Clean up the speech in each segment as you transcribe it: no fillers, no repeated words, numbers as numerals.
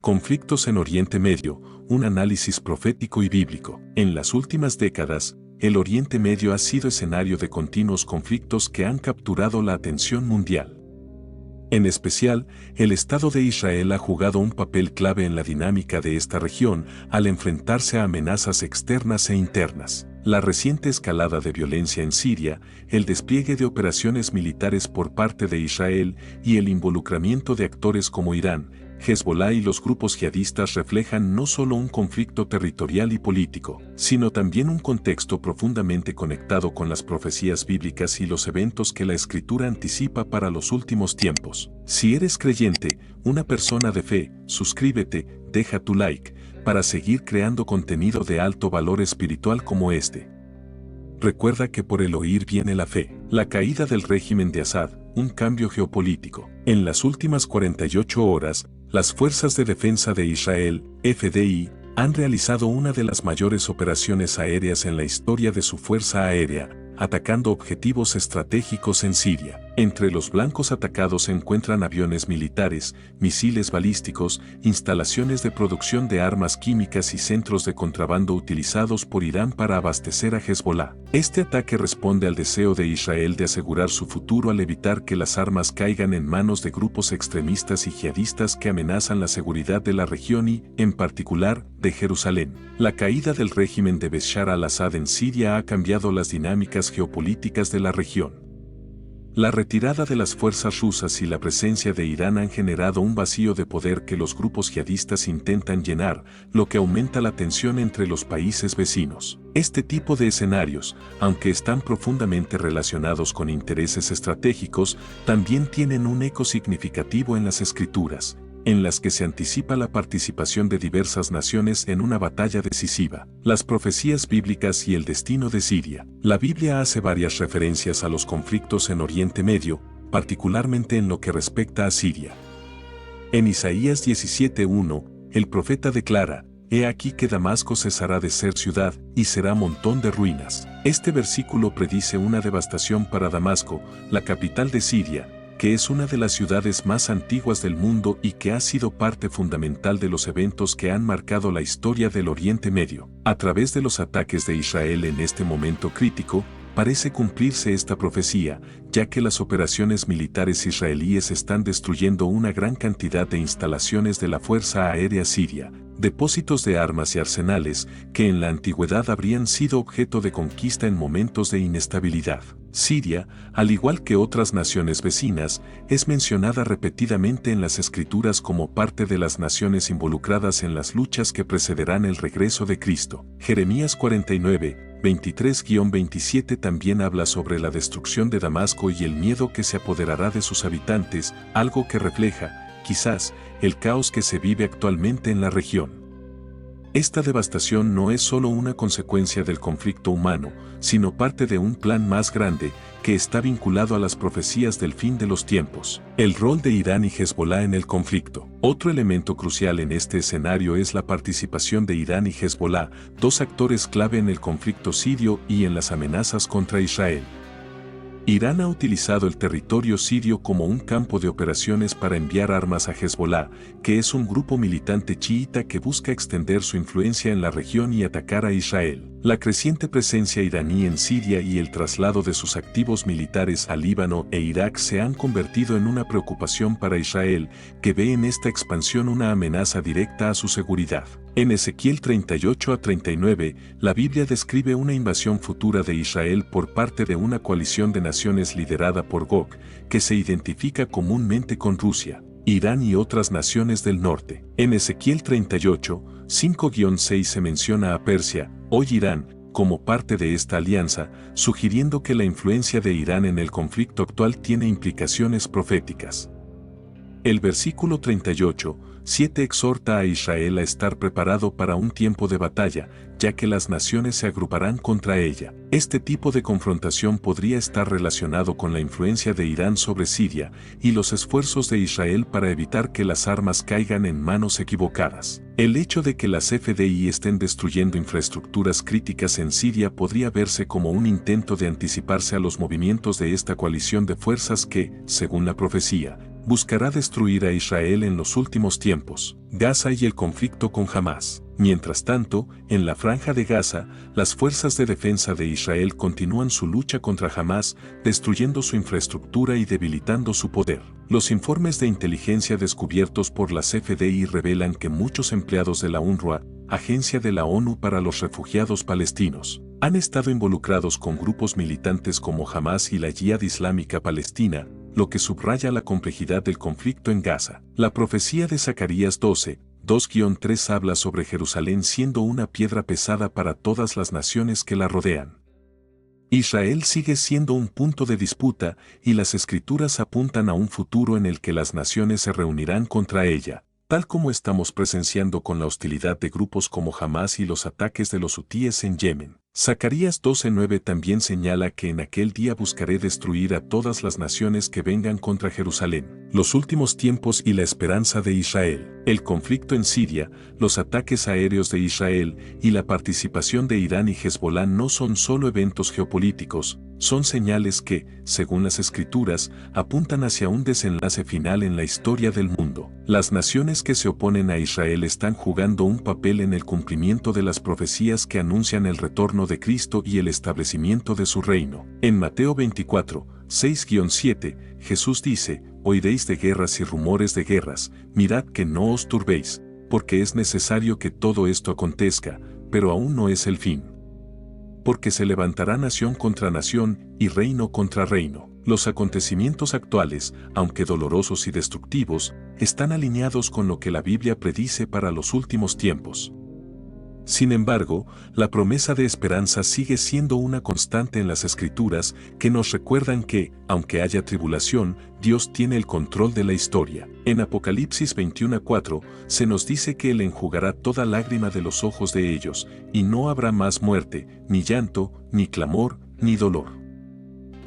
Conflictos en Oriente Medio, un análisis profético y bíblico. En las últimas décadas, el Oriente Medio ha sido escenario de continuos conflictos que han capturado la atención mundial. En especial, el Estado de Israel ha jugado un papel clave en la dinámica de esta región al enfrentarse a amenazas externas e internas. La reciente escalada de violencia en Siria, el despliegue de operaciones militares por parte de Israel y el involucramiento de actores como Irán, Hezbolá y los grupos yihadistas reflejan no solo un conflicto territorial y político, sino también un contexto profundamente conectado con las profecías bíblicas y los eventos que la Escritura anticipa para los últimos tiempos. Si eres creyente, una persona de fe, suscríbete, deja tu like, para seguir creando contenido de alto valor espiritual como este. Recuerda que por el oír viene la fe. La caída del régimen de Assad, un cambio geopolítico. En las últimas 48 horas, las Fuerzas de Defensa de Israel, FDI, han realizado una de las mayores operaciones aéreas en la historia de su fuerza aérea, atacando objetivos estratégicos en Siria. Entre los blancos atacados se encuentran aviones militares, misiles balísticos, instalaciones de producción de armas químicas y centros de contrabando utilizados por Irán para abastecer a Hezbolá. Este ataque responde al deseo de Israel de asegurar su futuro al evitar que las armas caigan en manos de grupos extremistas y yihadistas que amenazan la seguridad de la región y, en particular, de Jerusalén. La caída del régimen de Bashar al-Assad en Siria ha cambiado las dinámicas geopolíticas de la región. La retirada de las fuerzas rusas y la presencia de Irán han generado un vacío de poder que los grupos yihadistas intentan llenar, lo que aumenta la tensión entre los países vecinos. Este tipo de escenarios, aunque están profundamente relacionados con intereses estratégicos, también tienen un eco significativo en las Escrituras, en las que se anticipa la participación de diversas naciones en una batalla decisiva. Las profecías bíblicas y el destino de Siria. La Biblia hace varias referencias a los conflictos en Oriente Medio, particularmente en lo que respecta a Siria. En Isaías 17:1, el profeta declara: «He aquí que Damasco cesará de ser ciudad, y será montón de ruinas». Este versículo predice una devastación para Damasco, la capital de Siria, que es una de las ciudades más antiguas del mundo y que ha sido parte fundamental de los eventos que han marcado la historia del Oriente Medio. A través de los ataques de Israel en este momento crítico, parece cumplirse esta profecía, ya que las operaciones militares israelíes están destruyendo una gran cantidad de instalaciones de la Fuerza Aérea Siria, depósitos de armas y arsenales que en la antigüedad habrían sido objeto de conquista en momentos de inestabilidad. Siria, al igual que otras naciones vecinas, es mencionada repetidamente en las Escrituras como parte de las naciones involucradas en las luchas que precederán el regreso de Cristo. Jeremías 49, 23-27 también habla sobre la destrucción de Damasco y el miedo que se apoderará de sus habitantes, algo que refleja, quizás, el caos que se vive actualmente en la región. Esta devastación no es solo una consecuencia del conflicto humano, sino parte de un plan más grande que está vinculado a las profecías del fin de los tiempos. El rol de Irán y Hezbolá en el conflicto. Otro elemento crucial en este escenario es la participación de Irán y Hezbolá, dos actores clave en el conflicto sirio y en las amenazas contra Israel. Irán ha utilizado el territorio sirio como un campo de operaciones para enviar armas a Hezbolá, que es un grupo militante chiita que busca extender su influencia en la región y atacar a Israel. La creciente presencia iraní en Siria y el traslado de sus activos militares a Líbano e Irak se han convertido en una preocupación para Israel, que ve en esta expansión una amenaza directa a su seguridad. En Ezequiel 38-39, la Biblia describe una invasión futura de Israel por parte de una coalición de naciones liderada por Gog, que se identifica comúnmente con Rusia, Irán y otras naciones del norte. En Ezequiel 38, 5-6 se menciona a Persia, hoy Irán, como parte de esta alianza, sugiriendo que la influencia de Irán en el conflicto actual tiene implicaciones proféticas. El versículo 38:7 exhorta a Israel a estar preparado para un tiempo de batalla, ya que las naciones se agruparán contra ella. Este tipo de confrontación podría estar relacionado con la influencia de Irán sobre Siria y los esfuerzos de Israel para evitar que las armas caigan en manos equivocadas. El hecho de que las FDI estén destruyendo infraestructuras críticas en Siria podría verse como un intento de anticiparse a los movimientos de esta coalición de fuerzas que, según la profecía, buscará destruir a Israel en los últimos tiempos. Gaza y el conflicto con Hamás. Mientras tanto, en la franja de Gaza, las fuerzas de defensa de Israel continúan su lucha contra Hamás, destruyendo su infraestructura y debilitando su poder. Los informes de inteligencia descubiertos por las FDI revelan que muchos empleados de la UNRWA, Agencia de la ONU para los Refugiados Palestinos, han estado involucrados con grupos militantes como Hamás y la Yihad Islámica Palestina, lo que subraya la complejidad del conflicto en Gaza. La profecía de Zacarías 12, 2-3 habla sobre Jerusalén siendo una piedra pesada para todas las naciones que la rodean. Israel sigue siendo un punto de disputa y las escrituras apuntan a un futuro en el que las naciones se reunirán contra ella, tal como estamos presenciando con la hostilidad de grupos como Hamás y los ataques de los hutíes en Yemen. Zacarías 12:9 también señala que en aquel día buscaré destruir a todas las naciones que vengan contra Jerusalén. Los últimos tiempos y la esperanza de Israel. El conflicto en Siria, los ataques aéreos de Israel y la participación de Irán y Hezbolá no son solo eventos geopolíticos, son señales que, según las escrituras, apuntan hacia un desenlace final en la historia del mundo. Las naciones que se oponen a Israel están jugando un papel en el cumplimiento de las profecías que anuncian el retorno de Cristo y el establecimiento de su reino. En Mateo 24, 6-7, Jesús dice, oiréis de guerras y rumores de guerras, mirad que no os turbéis, porque es necesario que todo esto acontezca, pero aún no es el fin. Porque se levantará nación contra nación y reino contra reino. Los acontecimientos actuales, aunque dolorosos y destructivos, están alineados con lo que la Biblia predice para los últimos tiempos. Sin embargo, la promesa de esperanza sigue siendo una constante en las Escrituras que nos recuerdan que, aunque haya tribulación, Dios tiene el control de la historia. En Apocalipsis 21:4 se nos dice que Él enjugará toda lágrima de los ojos de ellos, y no habrá más muerte, ni llanto, ni clamor, ni dolor.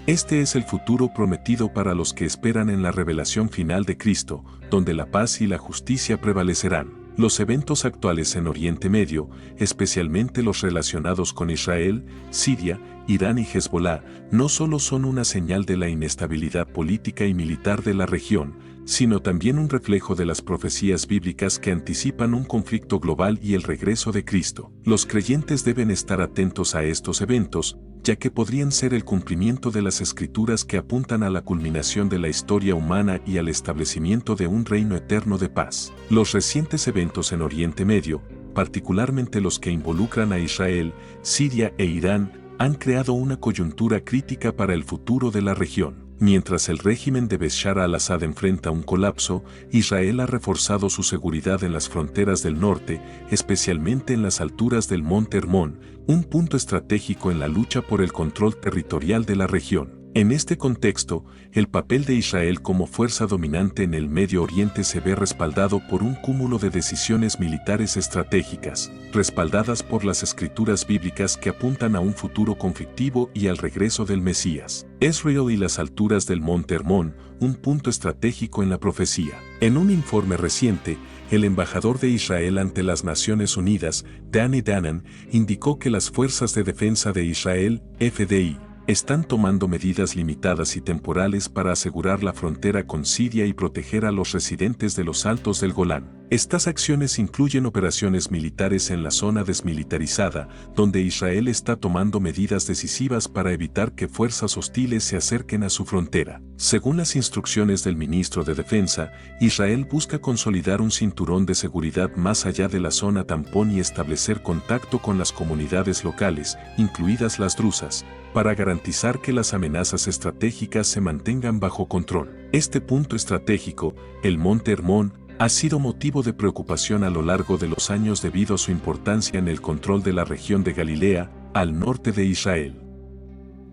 Este es el futuro prometido para los que esperan en la revelación final de Cristo, donde la paz y la justicia prevalecerán. Los eventos actuales en Oriente Medio, especialmente los relacionados con Israel, Siria, Irán y Hezbolá, no solo son una señal de la inestabilidad política y militar de la región, sino también un reflejo de las profecías bíblicas que anticipan un conflicto global y el regreso de Cristo. Los creyentes deben estar atentos a estos eventos, ya que podrían ser el cumplimiento de las escrituras que apuntan a la culminación de la historia humana y al establecimiento de un reino eterno de paz. Los recientes eventos en Oriente Medio, particularmente los que involucran a Israel, Siria e Irán, han creado una coyuntura crítica para el futuro de la región. Mientras el régimen de Bashar al-Assad enfrenta un colapso, Israel ha reforzado su seguridad en las fronteras del norte, especialmente en las alturas del Monte Hermón, un punto estratégico en la lucha por el control territorial de la región. En este contexto, el papel de Israel como fuerza dominante en el Medio Oriente se ve respaldado por un cúmulo de decisiones militares estratégicas, respaldadas por las escrituras bíblicas que apuntan a un futuro conflictivo y al regreso del Mesías. Israel y las alturas del Monte Hermón, un punto estratégico en la profecía. En un informe reciente, el embajador de Israel ante las Naciones Unidas, Danny Danon, indicó que las Fuerzas de Defensa de Israel, FDI, están tomando medidas limitadas y temporales para asegurar la frontera con Siria y proteger a los residentes de los Altos del Golán. Estas acciones incluyen operaciones militares en la zona desmilitarizada, donde Israel está tomando medidas decisivas para evitar que fuerzas hostiles se acerquen a su frontera. Según las instrucciones del ministro de Defensa, Israel busca consolidar un cinturón de seguridad más allá de la zona tampón y establecer contacto con las comunidades locales, incluidas las drusas, para garantizar que las amenazas estratégicas se mantengan bajo control. Este punto estratégico, el Monte Hermón, ha sido motivo de preocupación a lo largo de los años debido a su importancia en el control de la región de Galilea, al norte de Israel.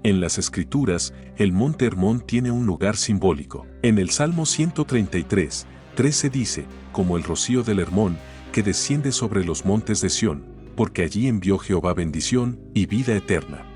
En las Escrituras, el Monte Hermón tiene un lugar simbólico. En el Salmo 133, 13 dice, como el rocío del Hermón, que desciende sobre los montes de Sión, porque allí envió Jehová bendición y vida eterna.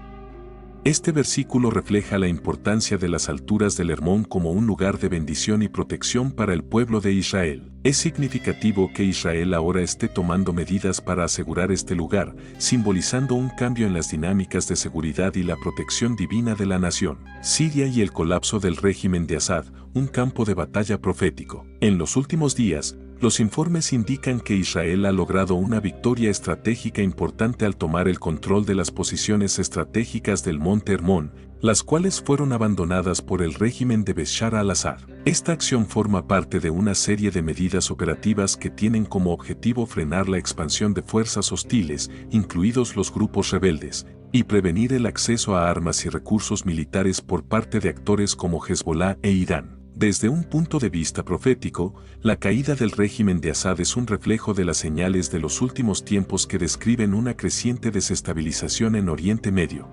Este versículo refleja la importancia de las alturas del Hermón como un lugar de bendición y protección para el pueblo de Israel. Es significativo que Israel ahora esté tomando medidas para asegurar este lugar, simbolizando un cambio en las dinámicas de seguridad y la protección divina de la nación. Siria y el colapso del régimen de Assad, un campo de batalla profético. En los últimos días, los informes indican que Israel ha logrado una victoria estratégica importante al tomar el control de las posiciones estratégicas del Monte Hermón, las cuales fueron abandonadas por el régimen de Bashar al-Assad. Esta acción forma parte de una serie de medidas operativas que tienen como objetivo frenar la expansión de fuerzas hostiles, incluidos los grupos rebeldes, y prevenir el acceso a armas y recursos militares por parte de actores como Hezbollah e Irán. Desde un punto de vista profético, la caída del régimen de Assad es un reflejo de las señales de los últimos tiempos que describen una creciente desestabilización en Oriente Medio.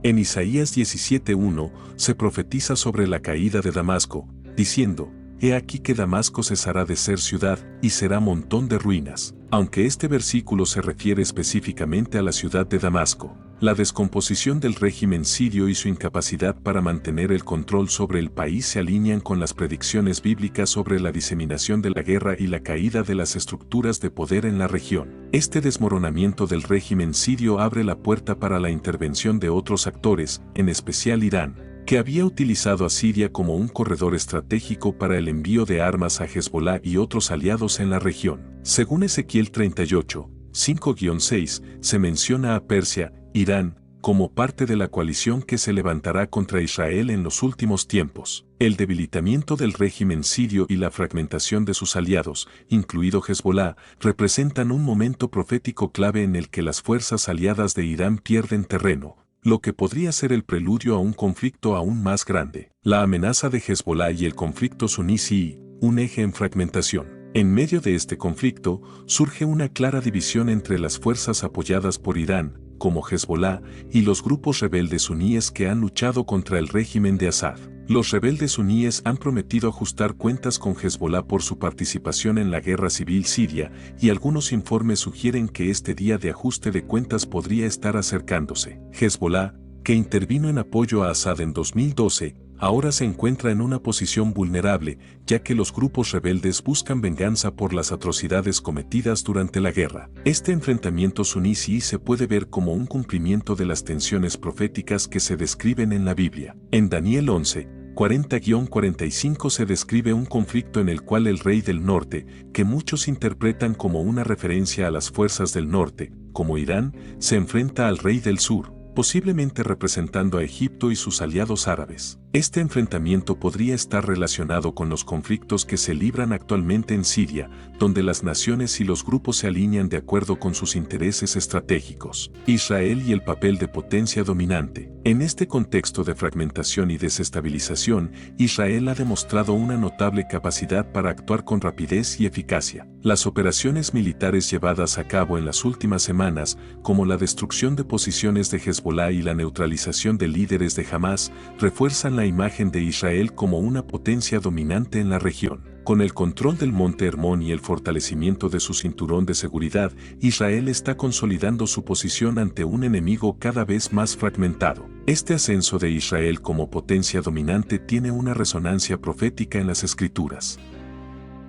En Isaías 17:1 se profetiza sobre la caída de Damasco, diciendo: «He aquí que Damasco cesará de ser ciudad y será montón de ruinas». Aunque este versículo se refiere específicamente a la ciudad de Damasco, la descomposición del régimen sirio y su incapacidad para mantener el control sobre el país se alinean con las predicciones bíblicas sobre la diseminación de la guerra y la caída de las estructuras de poder en la región. Este desmoronamiento del régimen sirio abre la puerta para la intervención de otros actores, en especial Irán, que había utilizado a Siria como un corredor estratégico para el envío de armas a Hezbollah y otros aliados en la región. Según Ezequiel 38, 5-6, se menciona a Persia, Irán, como parte de la coalición que se levantará contra Israel en los últimos tiempos. El debilitamiento del régimen sirio y la fragmentación de sus aliados, incluido Hezbollah, representan un momento profético clave en el que las fuerzas aliadas de Irán pierden terreno, lo que podría ser el preludio a un conflicto aún más grande. La amenaza de Hezbollah y el conflicto suní-chií, un eje en fragmentación. En medio de este conflicto, surge una clara división entre las fuerzas apoyadas por Irán, como Hezbollah, y los grupos rebeldes suníes que han luchado contra el régimen de Assad. Los rebeldes suníes han prometido ajustar cuentas con Hezbollah por su participación en la guerra civil siria, y algunos informes sugieren que este día de ajuste de cuentas podría estar acercándose. Hezbollah, que intervino en apoyo a Assad en 2012, ahora se encuentra en una posición vulnerable, ya que los grupos rebeldes buscan venganza por las atrocidades cometidas durante la guerra. Este enfrentamiento suní-chií se puede ver como un cumplimiento de las tensiones proféticas que se describen en la Biblia. En Daniel 11, 40-45 se describe un conflicto en el cual el rey del norte, que muchos interpretan como una referencia a las fuerzas del norte, como Irán, se enfrenta al rey del sur, posiblemente representando a Egipto y sus aliados árabes. Este enfrentamiento podría estar relacionado con los conflictos que se libran actualmente en Siria, donde las naciones y los grupos se alinean de acuerdo con sus intereses estratégicos. Israel y el papel de potencia dominante. En este contexto de fragmentación y desestabilización, Israel ha demostrado una notable capacidad para actuar con rapidez y eficacia. Las operaciones militares llevadas a cabo en las últimas semanas, como la destrucción de posiciones de Hezbollah y la neutralización de líderes de Hamas, refuerzan la imagen de Israel como una potencia dominante en la región. Con el control del Monte Hermón y el fortalecimiento de su cinturón de seguridad, Israel está consolidando su posición ante un enemigo cada vez más fragmentado. Este ascenso de Israel como potencia dominante tiene una resonancia profética en las Escrituras.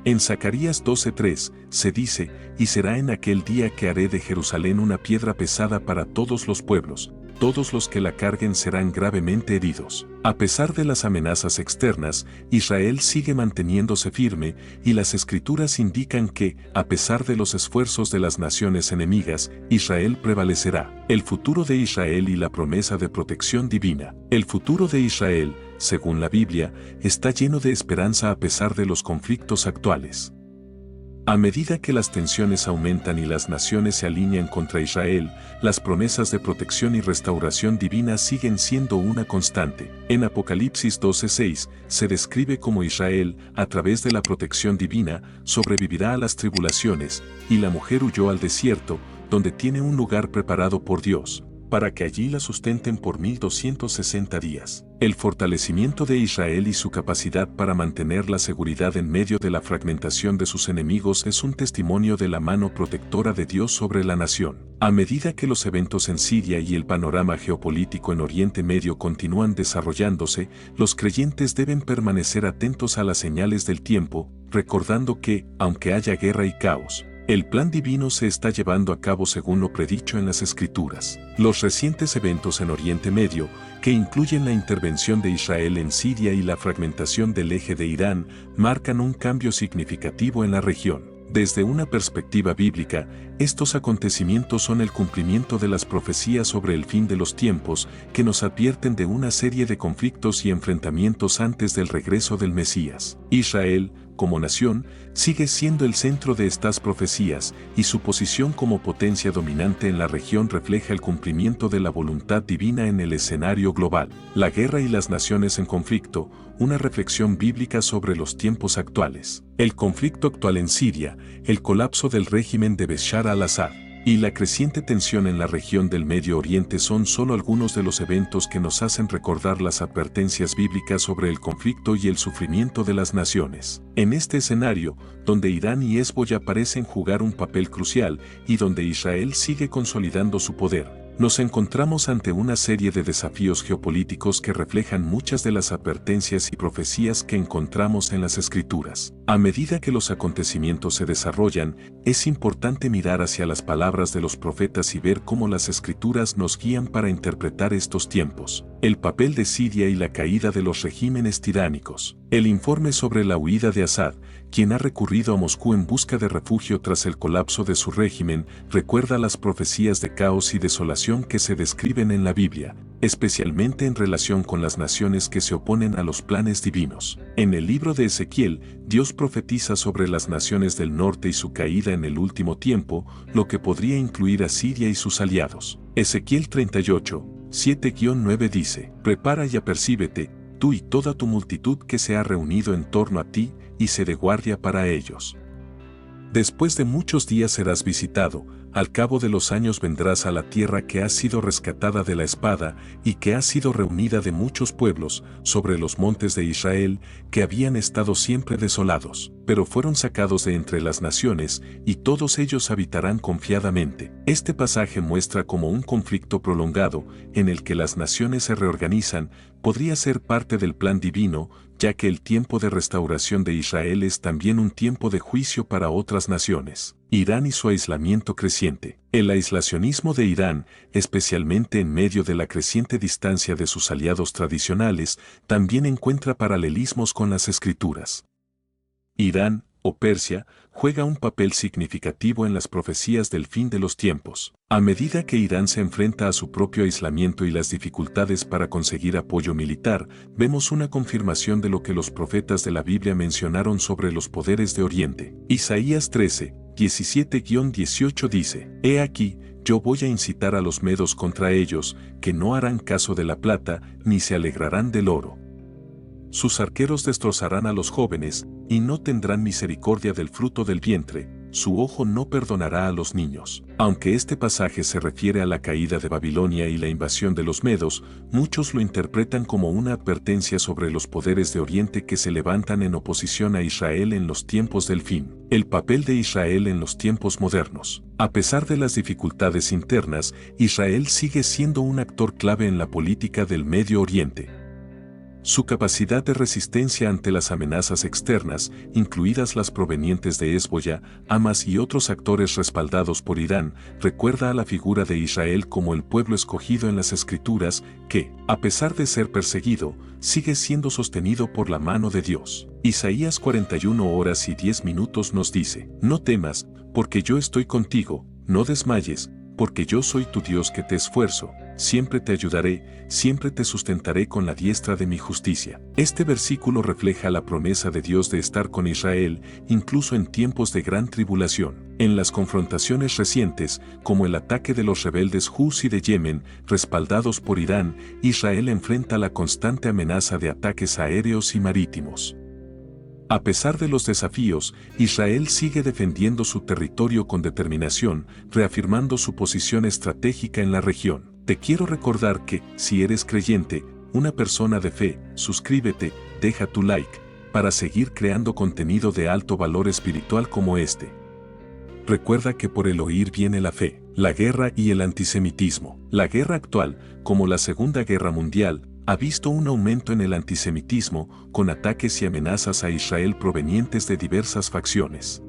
En Zacarías 12:3 se dice: «Y será en aquel día que haré de Jerusalén una piedra pesada para todos los pueblos, todos los que la carguen serán gravemente heridos». A pesar de las amenazas externas, Israel sigue manteniéndose firme, y las Escrituras indican que, a pesar de los esfuerzos de las naciones enemigas, Israel prevalecerá. El futuro de Israel y la promesa de protección divina. El futuro de Israel, según la Biblia, está lleno de esperanza a pesar de los conflictos actuales. A medida que las tensiones aumentan y las naciones se alinean contra Israel, las promesas de protección y restauración divina siguen siendo una constante. En Apocalipsis 12:6 se describe cómo Israel, a través de la protección divina, sobrevivirá a las tribulaciones, y la mujer huyó al desierto, donde tiene un lugar preparado por Dios, para que allí la sustenten por 1260 días. El fortalecimiento de Israel y su capacidad para mantener la seguridad en medio de la fragmentación de sus enemigos es un testimonio de la mano protectora de Dios sobre la nación. A medida que los eventos en Siria y el panorama geopolítico en Oriente Medio continúan desarrollándose, los creyentes deben permanecer atentos a las señales del tiempo, recordando que, aunque haya guerra y caos, el plan divino se está llevando a cabo según lo predicho en las Escrituras. Los recientes eventos en Oriente Medio, que incluyen la intervención de Israel en Siria y la fragmentación del eje de Irán, marcan un cambio significativo en la región. Desde una perspectiva bíblica, estos acontecimientos son el cumplimiento de las profecías sobre el fin de los tiempos, que nos advierten de una serie de conflictos y enfrentamientos antes del regreso del Mesías. Israel, como nación, sigue siendo el centro de estas profecías, y su posición como potencia dominante en la región refleja el cumplimiento de la voluntad divina en el escenario global. La guerra y las naciones en conflicto, una reflexión bíblica sobre los tiempos actuales. El conflicto actual en Siria, el colapso del régimen de Bashar al-Assad y la creciente tensión en la región del Medio Oriente son solo algunos de los eventos que nos hacen recordar las advertencias bíblicas sobre el conflicto y el sufrimiento de las naciones. En este escenario, donde Irán y Hezbollah parecen jugar un papel crucial y donde Israel sigue consolidando su poder, nos encontramos ante una serie de desafíos geopolíticos que reflejan muchas de las advertencias y profecías que encontramos en las Escrituras. A medida que los acontecimientos se desarrollan, es importante mirar hacia las palabras de los profetas y ver cómo las Escrituras nos guían para interpretar estos tiempos. El papel de Siria y la caída de los regímenes tiránicos. El informe sobre la huida de Assad, quien ha recurrido a Moscú en busca de refugio tras el colapso de su régimen, recuerda las profecías de caos y desolación que se describen en la Biblia, especialmente en relación con las naciones que se oponen a los planes divinos. En el libro de Ezequiel, Dios profetiza sobre las naciones del norte y su caída en el último tiempo, lo que podría incluir a Siria y sus aliados. Ezequiel 38, 7-9 dice: «Prepara y apercíbete, tú y toda tu multitud que se ha reunido en torno a ti, y sé de guardia para ellos. Después de muchos días serás visitado, al cabo de los años vendrás a la tierra que ha sido rescatada de la espada y que ha sido reunida de muchos pueblos, sobre los montes de Israel, que habían estado siempre desolados, pero fueron sacados de entre las naciones, y todos ellos habitarán confiadamente». Este pasaje muestra cómo un conflicto prolongado, en el que las naciones se reorganizan, podría ser parte del plan divino, ya que el tiempo de restauración de Israel es también un tiempo de juicio para otras naciones. Irán y su aislamiento creciente. El aislacionismo de Irán, especialmente en medio de la creciente distancia de sus aliados tradicionales, también encuentra paralelismos con las Escrituras. Irán, o Persia, juega un papel significativo en las profecías del fin de los tiempos. A medida que Irán se enfrenta a su propio aislamiento y las dificultades para conseguir apoyo militar, vemos una confirmación de lo que los profetas de la Biblia mencionaron sobre los poderes de Oriente. Isaías 13, 17-18 dice: «He aquí, yo voy a incitar a los medos contra ellos, que no harán caso de la plata, ni se alegrarán del oro. Sus arqueros destrozarán a los jóvenes, y no tendrán misericordia del fruto del vientre, su ojo no perdonará a los niños». Aunque este pasaje se refiere a la caída de Babilonia y la invasión de los medos, muchos lo interpretan como una advertencia sobre los poderes de Oriente que se levantan en oposición a Israel en los tiempos del fin. El papel de Israel en los tiempos modernos. A pesar de las dificultades internas, Israel sigue siendo un actor clave en la política del Medio Oriente. Su capacidad de resistencia ante las amenazas externas, incluidas las provenientes de Hezbollah, Hamas y otros actores respaldados por Irán, recuerda a la figura de Israel como el pueblo escogido en las Escrituras, que, a pesar de ser perseguido, sigue siendo sostenido por la mano de Dios. Isaías 41:10 nos dice: «No temas, porque yo estoy contigo, no desmayes, porque yo soy tu Dios que te esfuerzo, siempre te ayudaré, siempre te sustentaré con la diestra de mi justicia». Este versículo refleja la promesa de Dios de estar con Israel, incluso en tiempos de gran tribulación. En las confrontaciones recientes, como el ataque de los rebeldes Houthi de Yemen, respaldados por Irán, Israel enfrenta la constante amenaza de ataques aéreos y marítimos. A pesar de los desafíos, Israel sigue defendiendo su territorio con determinación, reafirmando su posición estratégica en la región. Te quiero recordar que, si eres creyente, una persona de fe, suscríbete, deja tu like, para seguir creando contenido de alto valor espiritual como este. Recuerda que por el oír viene la fe, la guerra y el antisemitismo. La guerra actual, como la Segunda Guerra Mundial, ha visto un aumento en el antisemitismo, con ataques y amenazas a Israel provenientes de diversas facciones.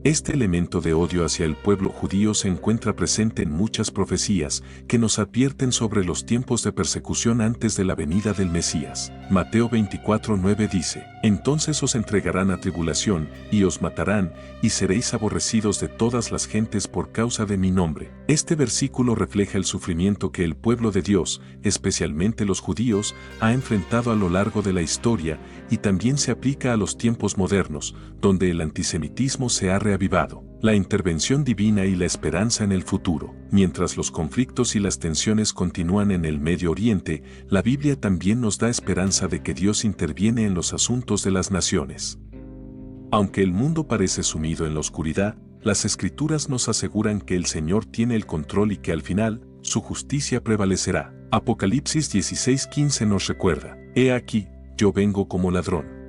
Este elemento de odio hacia el pueblo judío se encuentra presente en muchas profecías que nos advierten sobre los tiempos de persecución antes de la venida del Mesías. Mateo 24:9 dice: Entonces os entregarán a tribulación, y os matarán, y seréis aborrecidos de todas las gentes por causa de mi nombre. Este versículo refleja el sufrimiento que el pueblo de Dios, especialmente los judíos, ha enfrentado a lo largo de la historia, y también se aplica a los tiempos modernos, donde el antisemitismo se ha reavivado. La intervención divina y la esperanza en el futuro. Mientras los conflictos y las tensiones continúan en el Medio Oriente, la Biblia también nos da esperanza de que Dios interviene en los asuntos de las naciones. Aunque el mundo parece sumido en la oscuridad, las Escrituras nos aseguran que el Señor tiene el control y que al final, su justicia prevalecerá. Apocalipsis 16:15 nos recuerda: He aquí, yo vengo como ladrón.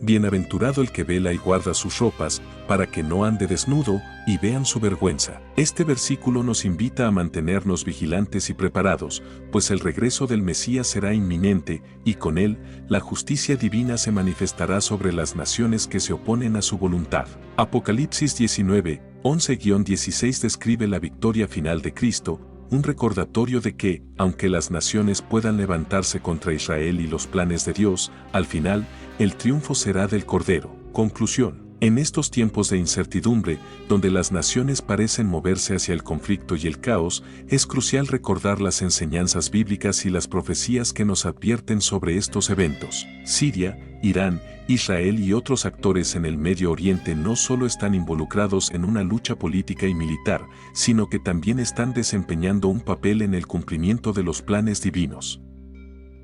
Bienaventurado el que vela y guarda sus ropas, para que no ande desnudo, y vean su vergüenza. Este versículo nos invita a mantenernos vigilantes y preparados, pues el regreso del Mesías será inminente, y con él, la justicia divina se manifestará sobre las naciones que se oponen a su voluntad. Apocalipsis 19:11-16 describe la victoria final de Cristo, un recordatorio de que, aunque las naciones puedan levantarse contra Israel y los planes de Dios, al final, el triunfo será del Cordero. Conclusión. En estos tiempos de incertidumbre, donde las naciones parecen moverse hacia el conflicto y el caos, es crucial recordar las enseñanzas bíblicas y las profecías que nos advierten sobre estos eventos. Siria, Irán, Israel y otros actores en el Medio Oriente no solo están involucrados en una lucha política y militar, sino que también están desempeñando un papel en el cumplimiento de los planes divinos.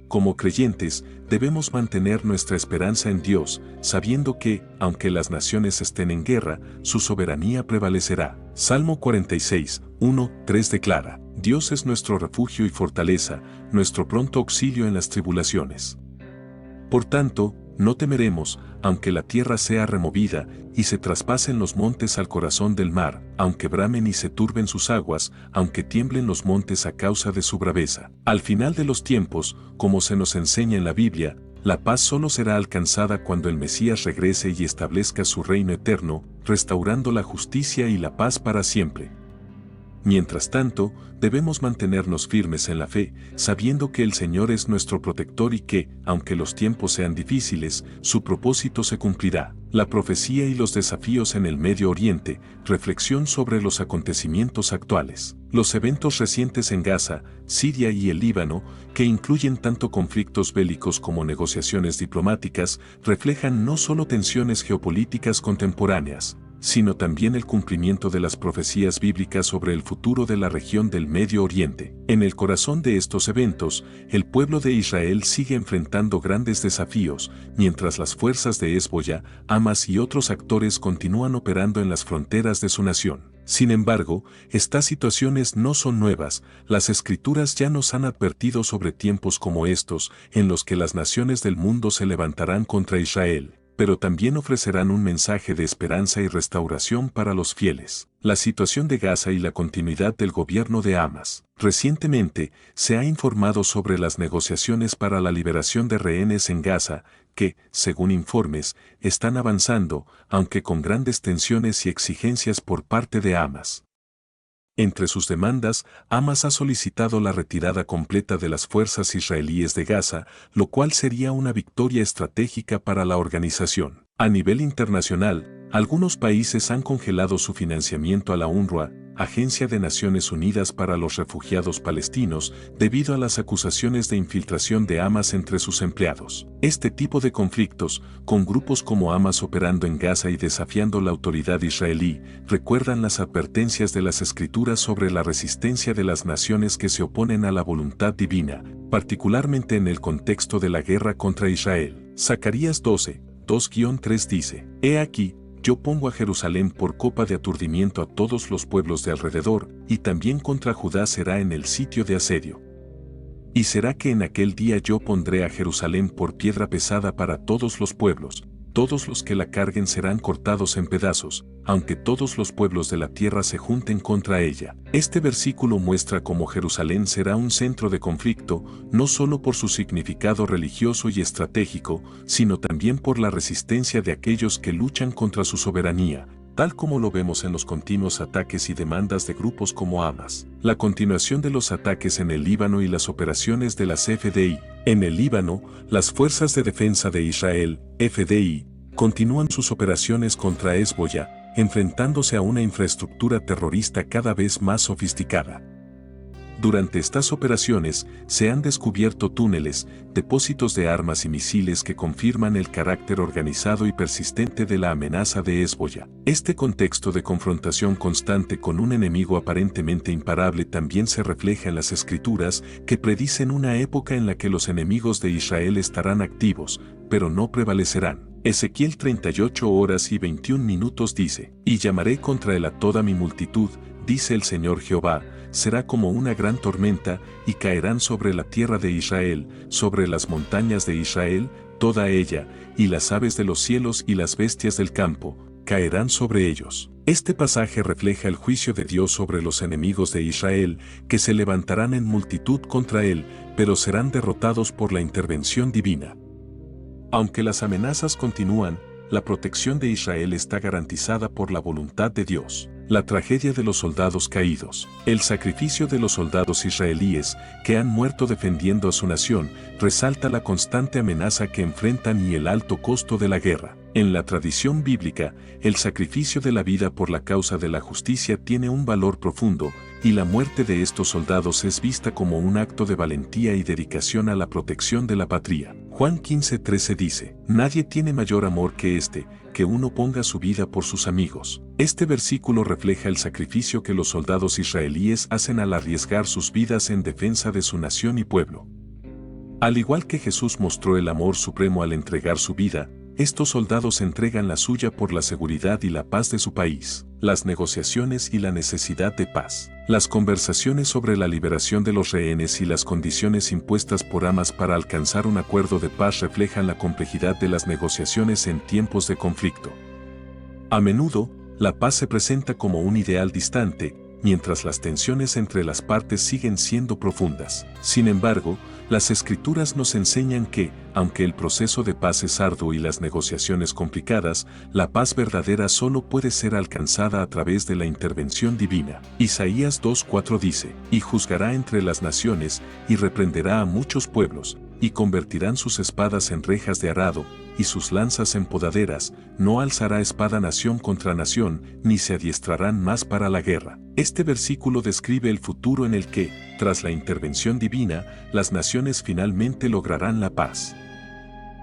Como creyentes, debemos mantener nuestra esperanza en Dios, sabiendo que, aunque las naciones estén en guerra, su soberanía prevalecerá. Salmo 46:1-3 declara: Dios es nuestro refugio y fortaleza, nuestro pronto auxilio en las tribulaciones. Por tanto, no temeremos, aunque la tierra sea removida, y se traspasen los montes al corazón del mar, aunque bramen y se turben sus aguas, aunque tiemblen los montes a causa de su braveza. Al final de los tiempos, como se nos enseña en la Biblia, la paz solo será alcanzada cuando el Mesías regrese y establezca su reino eterno, restaurando la justicia y la paz para siempre. Mientras tanto, debemos mantenernos firmes en la fe, sabiendo que el Señor es nuestro protector y que, aunque los tiempos sean difíciles, su propósito se cumplirá. La profecía y los desafíos en el Medio Oriente, reflexión sobre los acontecimientos actuales. Los eventos recientes en Gaza, Siria y el Líbano, que incluyen tanto conflictos bélicos como negociaciones diplomáticas, reflejan no solo tensiones geopolíticas contemporáneas, sino también el cumplimiento de las profecías bíblicas sobre el futuro de la región del Medio Oriente. En el corazón de estos eventos, el pueblo de Israel sigue enfrentando grandes desafíos, mientras las fuerzas de Hezbollah, Hamas y otros actores continúan operando en las fronteras de su nación. Sin embargo, estas situaciones no son nuevas, las Escrituras ya nos han advertido sobre tiempos como estos, en los que las naciones del mundo se levantarán contra Israel, pero también ofrecerán un mensaje de esperanza y restauración para los fieles. La situación de Gaza y la continuidad del gobierno de Hamas. Recientemente, se ha informado sobre las negociaciones para la liberación de rehenes en Gaza, que, según informes, están avanzando, aunque con grandes tensiones y exigencias por parte de Hamas. Entre sus demandas, Hamas ha solicitado la retirada completa de las fuerzas israelíes de Gaza, lo cual sería una victoria estratégica para la organización. A nivel internacional, algunos países han congelado su financiamiento a la UNRWA, Agencia de Naciones Unidas para los Refugiados Palestinos, debido a las acusaciones de infiltración de Hamas entre sus empleados. Este tipo de conflictos, con grupos como Hamas operando en Gaza y desafiando la autoridad israelí, recuerdan las advertencias de las Escrituras sobre la resistencia de las naciones que se oponen a la voluntad divina, particularmente en el contexto de la guerra contra Israel. Zacarías 12:2-3 dice: He aquí, yo pongo a Jerusalén por copa de aturdimiento a todos los pueblos de alrededor, y también contra Judá será en el sitio de asedio. Y será que en aquel día yo pondré a Jerusalén por piedra pesada para todos los pueblos, todos los que la carguen serán cortados en pedazos, aunque todos los pueblos de la tierra se junten contra ella. Este versículo muestra cómo Jerusalén será un centro de conflicto, no solo por su significado religioso y estratégico, sino también por la resistencia de aquellos que luchan contra su soberanía, tal como lo vemos en los continuos ataques y demandas de grupos como Hamas. La continuación de los ataques en el Líbano y las operaciones de las FDI. En el Líbano, las Fuerzas de Defensa de Israel, FDI, continúan sus operaciones contra Hezbollah, enfrentándose a una infraestructura terrorista cada vez más sofisticada. Durante estas operaciones, se han descubierto túneles, depósitos de armas y misiles que confirman el carácter organizado y persistente de la amenaza de Hezbollah. Este contexto de confrontación constante con un enemigo aparentemente imparable también se refleja en las Escrituras, que predicen una época en la que los enemigos de Israel estarán activos, pero no prevalecerán. Ezequiel 38 horas y 21 minutos dice: «Y llamaré contra él a toda mi multitud, dice el Señor Jehová, será como una gran tormenta, y caerán sobre la tierra de Israel, sobre las montañas de Israel, toda ella, y las aves de los cielos y las bestias del campo, caerán sobre ellos». Este pasaje refleja el juicio de Dios sobre los enemigos de Israel, que se levantarán en multitud contra él, pero serán derrotados por la intervención divina. Aunque las amenazas continúan, la protección de Israel está garantizada por la voluntad de Dios. La tragedia de los soldados caídos. El sacrificio de los soldados israelíes, que han muerto defendiendo a su nación, resalta la constante amenaza que enfrentan y el alto costo de la guerra. En la tradición bíblica, el sacrificio de la vida por la causa de la justicia tiene un valor profundo, y la muerte de estos soldados es vista como un acto de valentía y dedicación a la protección de la patria. Juan 15:13 dice: «Nadie tiene mayor amor que este, que uno ponga su vida por sus amigos». Este versículo refleja el sacrificio que los soldados israelíes hacen al arriesgar sus vidas en defensa de su nación y pueblo. Al igual que Jesús mostró el amor supremo al entregar su vida, estos soldados entregan la suya por la seguridad y la paz de su país. Las negociaciones y la necesidad de paz. Las conversaciones sobre la liberación de los rehenes y las condiciones impuestas por Hamas para alcanzar un acuerdo de paz reflejan la complejidad de las negociaciones en tiempos de conflicto. A menudo, la paz se presenta como un ideal distante, mientras las tensiones entre las partes siguen siendo profundas. Sin embargo, las Escrituras nos enseñan que, aunque el proceso de paz es arduo y las negociaciones complicadas, la paz verdadera solo puede ser alcanzada a través de la intervención divina. Isaías 2:4 dice: «Y juzgará entre las naciones, y reprenderá a muchos pueblos, y convertirán sus espadas en rejas de arado, y sus lanzas en podaderas, no alzará espada nación contra nación, ni se adiestrarán más para la guerra». Este versículo describe el futuro en el que, tras la intervención divina, las naciones finalmente lograrán la paz.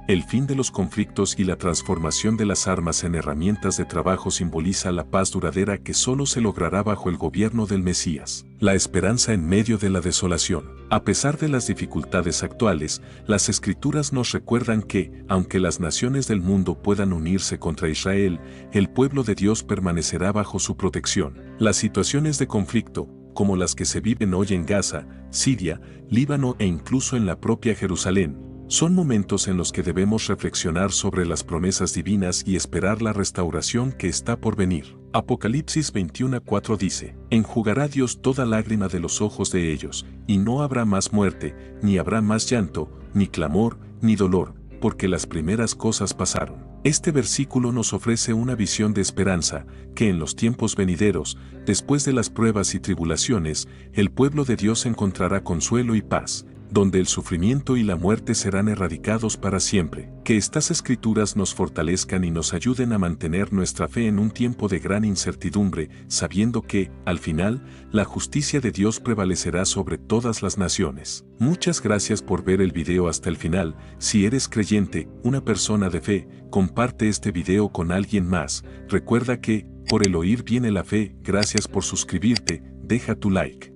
El fin de los conflictos y la transformación de las armas en herramientas de trabajo simboliza la paz duradera que solo se logrará bajo el gobierno del Mesías. La esperanza en medio de la desolación. A pesar de las dificultades actuales, las Escrituras nos recuerdan que, aunque las naciones del mundo puedan unirse contra Israel, el pueblo de Dios permanecerá bajo su protección. Las situaciones de conflicto, como las que se viven hoy en Gaza, Siria, Líbano e incluso en la propia Jerusalén, son momentos en los que debemos reflexionar sobre las promesas divinas y esperar la restauración que está por venir. Apocalipsis 21:4 dice: «Enjugará Dios toda lágrima de los ojos de ellos, y no habrá más muerte, ni habrá más llanto, ni clamor, ni dolor, porque las primeras cosas pasaron». Este versículo nos ofrece una visión de esperanza, que en los tiempos venideros, después de las pruebas y tribulaciones, el pueblo de Dios encontrará consuelo y paz, donde el sufrimiento y la muerte serán erradicados para siempre. Que estas Escrituras nos fortalezcan y nos ayuden a mantener nuestra fe en un tiempo de gran incertidumbre, sabiendo que, al final, la justicia de Dios prevalecerá sobre todas las naciones. Muchas gracias por ver el video hasta el final. Si eres creyente, una persona de fe, comparte este video con alguien más. Recuerda que, por el oír viene la fe. Gracias por suscribirte, deja tu like.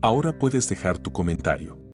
Ahora puedes dejar tu comentario.